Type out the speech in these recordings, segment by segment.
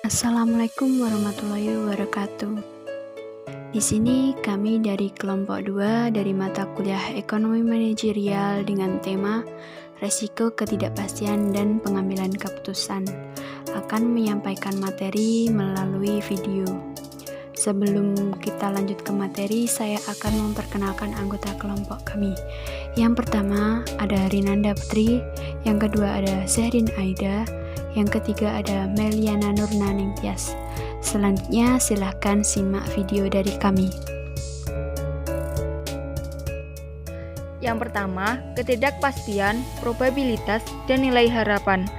Assalamualaikum warahmatullahi wabarakatuh. Di sini kami dari kelompok 2 dari mata kuliah Ekonomi Manajerial dengan tema Resiko Ketidakpastian dan Pengambilan Keputusan akan menyampaikan materi melalui video. Sebelum kita lanjut ke materi, saya akan memperkenalkan anggota kelompok kami. Yang pertama ada Rinanda Putri, yang kedua ada Zahrin Aida, yang ketiga ada Meliana Nurnaning Tias. Selanjutnya silahkan simak video dari kami. Yang pertama, ketidakpastian, probabilitas, dan nilai harapan.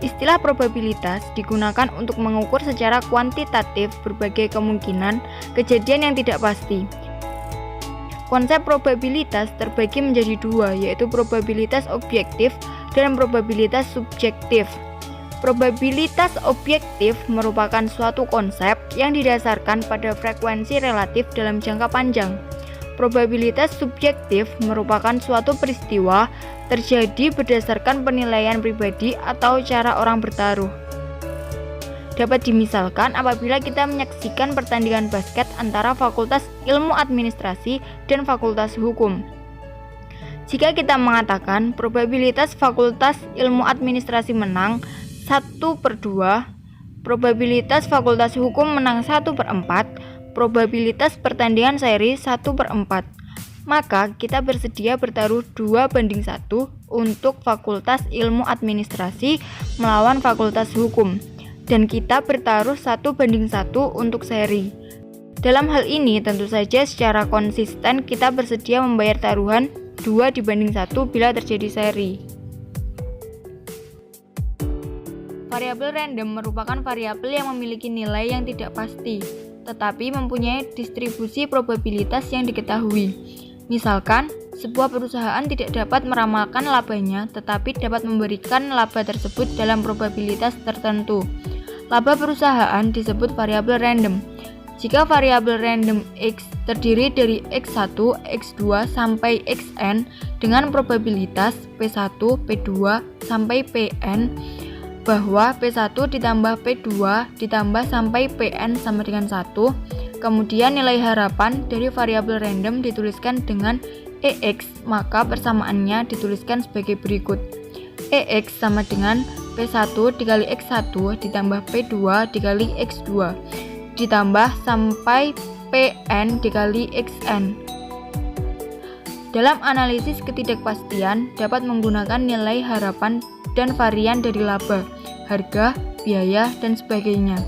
Istilah probabilitas digunakan untuk mengukur secara kuantitatif berbagai kemungkinan kejadian yang tidak pasti. Konsep probabilitas terbagi menjadi dua, yaitu probabilitas objektif dan probabilitas subjektif. Probabilitas objektif merupakan suatu konsep yang didasarkan pada frekuensi relatif dalam jangka panjang. Probabilitas subjektif merupakan suatu peristiwa terjadi berdasarkan penilaian pribadi atau cara orang bertaruh. Dapat dimisalkan apabila kita menyaksikan pertandingan basket antara Fakultas Ilmu Administrasi dan Fakultas Hukum. Jika kita mengatakan probabilitas Fakultas Ilmu Administrasi menang 1/2, probabilitas Fakultas Hukum menang 1/4, probabilitas pertandingan seri 1/4. Maka kita bersedia bertaruh 2/1 untuk Fakultas Ilmu Administrasi melawan Fakultas Hukum, dan kita bertaruh 1/1 untuk seri. Dalam hal ini tentu saja secara konsisten kita bersedia membayar taruhan 2/1 bila terjadi seri. Variabel random merupakan variabel yang memiliki nilai yang tidak pasti, tetapi mempunyai distribusi probabilitas yang diketahui. Misalkan, sebuah perusahaan tidak dapat meramalkan labanya, tetapi dapat memberikan laba tersebut dalam probabilitas tertentu. Laba perusahaan disebut variabel random. Jika variabel random X terdiri dari X1, X2, sampai Xn dengan probabilitas P1, P2, sampai Pn, bahwa P1 ditambah P2 ditambah sampai Pn sama dengan 1, kemudian nilai harapan dari variabel random dituliskan dengan EX, maka persamaannya dituliskan sebagai berikut. EX sama dengan P1 dikali X1 ditambah P2 dikali X2 ditambah sampai Pn dikali Xn. Dalam analisis ketidakpastian dapat menggunakan nilai harapan dan varian dari laba, harga, biaya, dan sebagainya.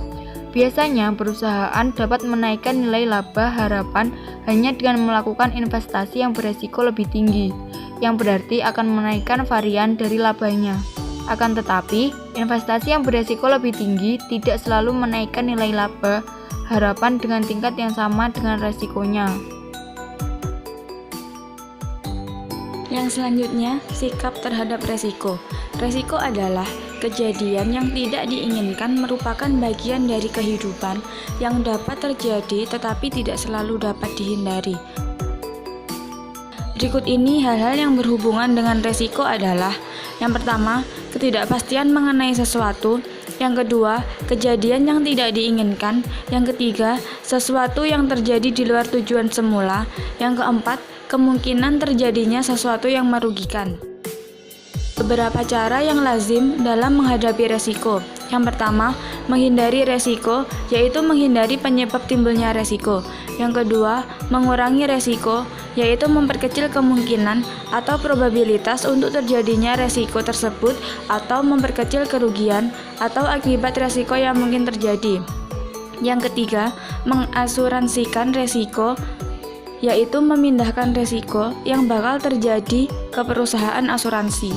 Biasanya perusahaan dapat menaikkan nilai laba harapan hanya dengan melakukan investasi yang beresiko lebih tinggi, yang berarti akan menaikkan varian dari labanya. Akan tetapi, investasi yang beresiko lebih tinggi tidak selalu menaikkan nilai laba harapan dengan tingkat yang sama dengan resikonya. Yang selanjutnya, sikap terhadap resiko. Resiko adalah kejadian yang tidak diinginkan, merupakan bagian dari kehidupan yang dapat terjadi tetapi tidak selalu dapat dihindari. Berikut ini hal-hal yang berhubungan dengan resiko adalah: yang pertama, ketidakpastian mengenai sesuatu; yang kedua, kejadian yang tidak diinginkan; yang ketiga, sesuatu yang terjadi di luar tujuan semula; yang keempat, kemungkinan terjadinya sesuatu yang merugikan. Beberapa cara yang lazim dalam menghadapi resiko. Yang pertama, menghindari resiko, yaitu menghindari penyebab timbulnya resiko. Yang kedua, mengurangi resiko, yaitu memperkecil kemungkinan atau probabilitas untuk terjadinya resiko tersebut atau memperkecil kerugian atau akibat resiko yang mungkin terjadi. Yang ketiga, mengasuransikan resiko, yaitu memindahkan resiko yang bakal terjadi ke perusahaan asuransi.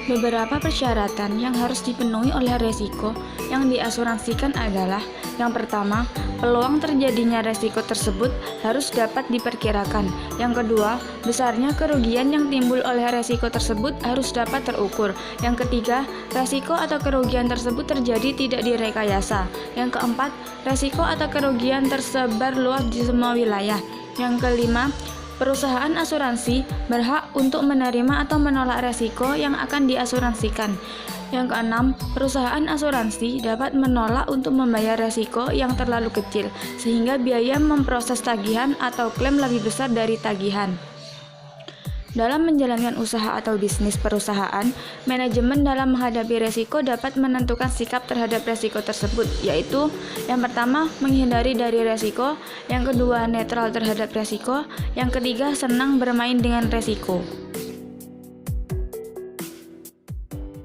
Beberapa persyaratan yang harus dipenuhi oleh resiko yang diasuransikan adalah: yang pertama, peluang terjadinya resiko tersebut harus dapat diperkirakan. Yang kedua, besarnya kerugian yang timbul oleh resiko tersebut harus dapat terukur. Yang ketiga, resiko atau kerugian tersebut terjadi tidak direkayasa. Yang keempat, resiko atau kerugian tersebar luas di semua wilayah. Yang kelima, Perusahaan asuransi berhak untuk menerima atau menolak resiko yang akan diasuransikan. Yang keenam, perusahaan asuransi dapat menolak untuk membayar resiko yang terlalu kecil, sehingga biaya memproses tagihan atau klaim lebih besar dari tagihan. Dalam menjalankan usaha atau bisnis perusahaan, manajemen dalam menghadapi resiko dapat menentukan sikap terhadap resiko tersebut, yaitu yang pertama, menghindari dari resiko, yang kedua, netral terhadap resiko, yang ketiga, senang bermain dengan resiko.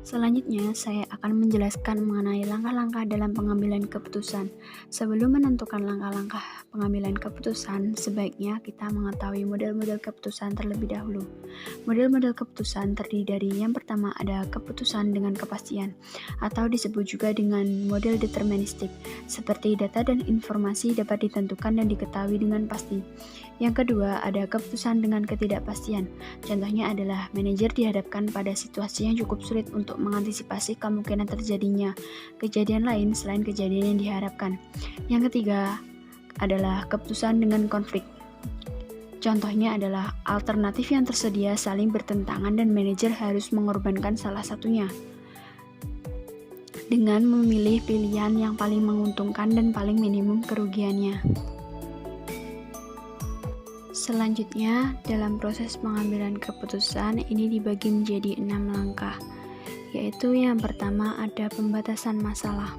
Selanjutnya, saya akan menjelaskan mengenai langkah-langkah dalam pengambilan keputusan. Sebelum menentukan langkah-langkah pengambilan keputusan, sebaiknya kita mengetahui model-model keputusan terlebih dahulu. Model-model keputusan terdiri dari yang pertama ada keputusan dengan kepastian, atau disebut juga dengan model deterministik, seperti data dan informasi dapat ditentukan dan diketahui dengan pasti. Yang kedua ada keputusan dengan ketidakpastian. Contohnya adalah manajer dihadapkan pada situasi yang cukup sulit untuk mengantisipasi kemungkinan terjadinya kejadian lain selain kejadian yang diharapkan. Yang ketiga adalah keputusan dengan konflik. Contohnya adalah alternatif yang tersedia saling bertentangan dan manajer harus mengorbankan salah satunya dengan memilih pilihan yang paling menguntungkan dan paling minimum kerugiannya. Selanjutnya, dalam proses pengambilan keputusan ini dibagi menjadi 6 langkah, yaitu yang pertama ada pembatasan masalah.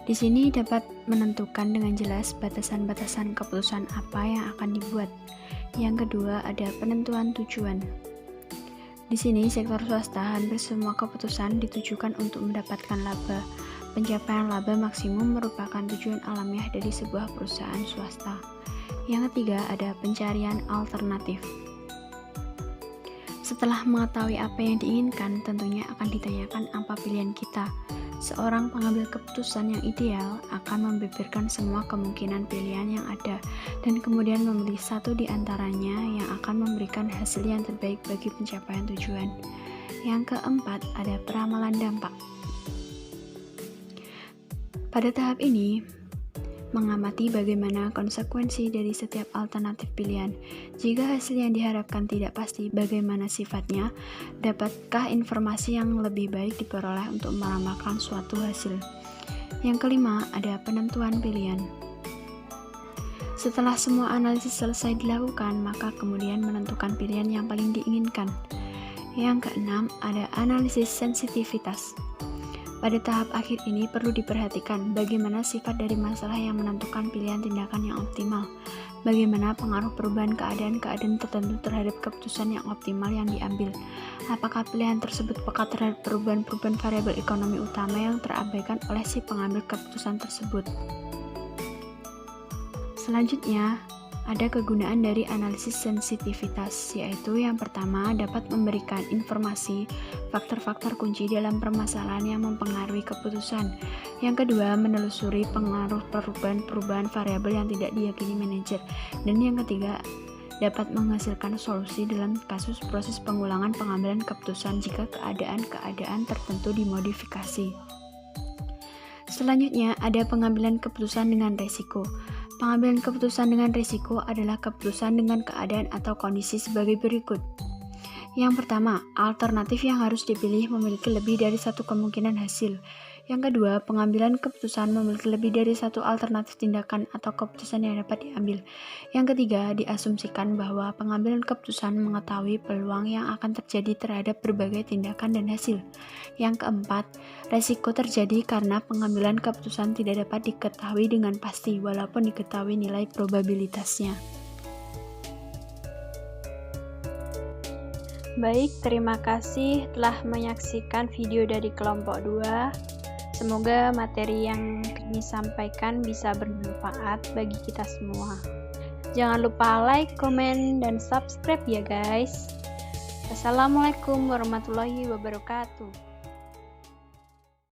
Di sini dapat menentukan dengan jelas batasan-batasan keputusan apa yang akan dibuat. Yang kedua ada penentuan tujuan. Di sini sektor swasta hampir semua keputusan ditujukan untuk mendapatkan laba. Pencapaian laba maksimum merupakan tujuan alamiah dari sebuah perusahaan swasta. Yang ketiga ada pencarian alternatif. Setelah mengetahui apa yang diinginkan, tentunya akan ditanyakan apa pilihan kita. Seorang pengambil keputusan yang ideal akan membeberkan semua kemungkinan pilihan yang ada dan kemudian memilih satu di antaranya yang akan memberikan hasil yang terbaik bagi pencapaian tujuan. Yang keempat ada peramalan dampak. Pada tahap ini, mengamati bagaimana konsekuensi dari setiap alternatif pilihan. Jika hasil yang diharapkan tidak pasti bagaimana sifatnya, dapatkah informasi yang lebih baik diperoleh untuk meramalkan suatu hasil? Yang kelima, ada penentuan pilihan. Setelah semua analisis selesai dilakukan, maka kemudian menentukan pilihan yang paling diinginkan. Yang keenam, ada analisis sensitivitas. Pada tahap akhir ini perlu diperhatikan bagaimana sifat dari masalah yang menentukan pilihan tindakan yang optimal, bagaimana pengaruh perubahan keadaan-keadaan tertentu terhadap keputusan yang optimal yang diambil, apakah pilihan tersebut peka terhadap perubahan-perubahan variabel ekonomi utama yang terabaikan oleh si pengambil keputusan tersebut. Selanjutnya, ada kegunaan dari analisis sensitivitas, yaitu yang pertama dapat memberikan informasi faktor-faktor kunci dalam permasalahan yang mempengaruhi keputusan. Yang kedua, menelusuri pengaruh perubahan-perubahan variabel yang tidak diyakini manajer. Dan yang ketiga, dapat menghasilkan solusi dalam kasus proses pengulangan pengambilan keputusan jika keadaan-keadaan tertentu dimodifikasi. Selanjutnya, ada pengambilan keputusan dengan resiko. Pengambilan keputusan dengan risiko adalah keputusan dengan keadaan atau kondisi sebagai berikut. Yang pertama, alternatif yang harus dipilih memiliki lebih dari satu kemungkinan hasil. Yang kedua, pengambilan keputusan memiliki lebih dari satu alternatif tindakan atau keputusan yang dapat diambil. Yang ketiga, diasumsikan bahwa pengambilan keputusan mengetahui peluang yang akan terjadi terhadap berbagai tindakan dan hasil. Yang keempat, resiko terjadi karena pengambilan keputusan tidak dapat diketahui dengan pasti walaupun diketahui nilai probabilitasnya. Baik, terima kasih telah menyaksikan video dari kelompok 2. Semoga materi yang kami sampaikan bisa bermanfaat bagi kita semua. Jangan lupa like, komen, dan subscribe ya guys. Wassalamualaikum warahmatullahi wabarakatuh.